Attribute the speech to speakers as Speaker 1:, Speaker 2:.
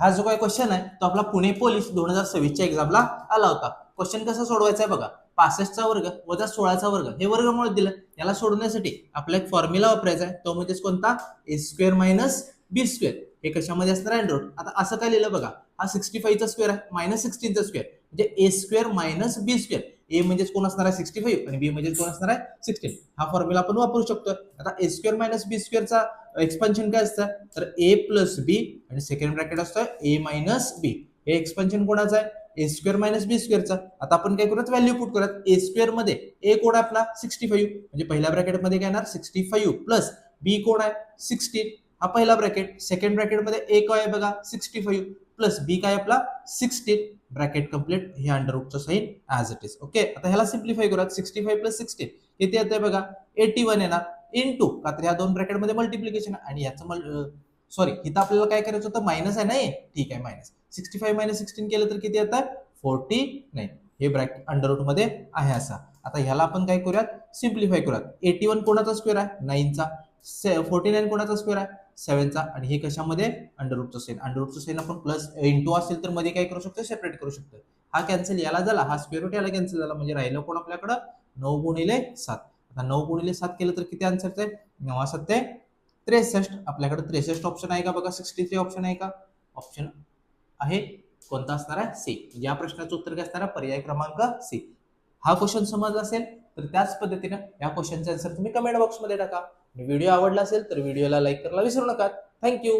Speaker 1: हा जो काही क्वेश्चन आहे तो आपला पुणे पोलीस 2026च्या एक्झामला आला होता. क्वेश्चन कसा सोडवायचा आहे बघा. 65चा वर्ग वजा 16चा वर्ग हे वर्गमूळ दिलं. याला सोडवण्यासाठी आपला एक फॉर्म्युला वापरायचा आहे. तो म्हणजेच कोणता? A square minus B square. हे कशामध्ये असणार आहे? Under root. आता असं काय लिहिलं बघा. हा 65चा स्क्वेअर आहे मायनस 16चा स्क्वेअर म्हणजे A square minus B square. A म्हणजेच कोण असणार आहे? 65 आणि बी म्हणजेच कोण असणार आहे? 16. हा फॉर्म्युला आपण वापरू शकतो. आता ए स्क्वेअर मायनस बी स्क्वेअरचा एक्सपान्शन काय असतं? तर ए प्लस बी आणि सेकंड ब्रॅकेट असतं ए मायनस बी. हे एक्सपान्शन कोणाचं आहे? ए स्क्वेअर मायनस बी स्क्वेअरचा. आता आपण काय करूयात? व्हॅल्यू पुट करूयात. ए स्क्वेअर मध्ये ए कोड आहे आपला 65 म्हणजे पहिल्या ब्रॅकेट मध्ये काय येणार? 65 प्लस बी कोड आहे 16. हा पहिला ब्रॅकेट. सेकंड ब्रॅकेट मध्ये ए काय आहे बघा? 65 प्लस बी काय आपला? 16. Bracket complete. हे अंडर रूटचं sign as it is. Okay. आता ह्याला सिम्प्लिफाय करूयात. 65 प्लस 16 किती येतंय बघा? 81 येणार. इनटू का तर ह्या दोन ब्रॅकेट मध्ये मल्टिप्लिकेशन आणि याचं सॉरी इथं आपल्याला काय करायचं होतं? मायनस आहे ना. ठीक आहे. मायनस 65 मायनस 16 केलं तर किती येतं? 49. हे ब्रॅकेट अंडर रूट मध्ये आहे असा. आता ह्याला आपण काय करूयात? सिम्प्लिफाय करूयात. 81 कोणाचा स्क्वेअर आहे? 9चा. 49 कोणाचा स्क्वेअर आहे? 7चा. आणि हे कशामध्ये? अंडर रूटचं साइन. अंडर रूटचं साइन आपण प्लस इंटू असेल तर मध्ये काय करू शकतो? सेपरेट करू शकतो. हा कॅन्सल याला झाला. हा स्क्वेअर रूट याला कॅन्सल झाला म्हणजे राहिलं कोण आपल्याकडं? 9 गुणिले 7. आता 9 गुणिले 7 केलं तर किती आन्सर येते? 9 7 63. आपल्याकडे 63 ऑप्शन आहे का बघा? 63 ऑप्शन आहे का? ऑप्शन आहे. कोणता असणार आहे? सी. या प्रश्नाचं उत्तर काय असणार आहे? पर्याय क्रमांक सी. हा क्वेश्चन समजला असेल तर त्याच पद्धतीने या क्वेश्चनचा आन्सर तुम्ही कमेंट बॉक्समध्ये टाका. व्हिडिओ आवडला असेल तर व्हिडिओला लाईक करायला विसरू नका. थँक्यू.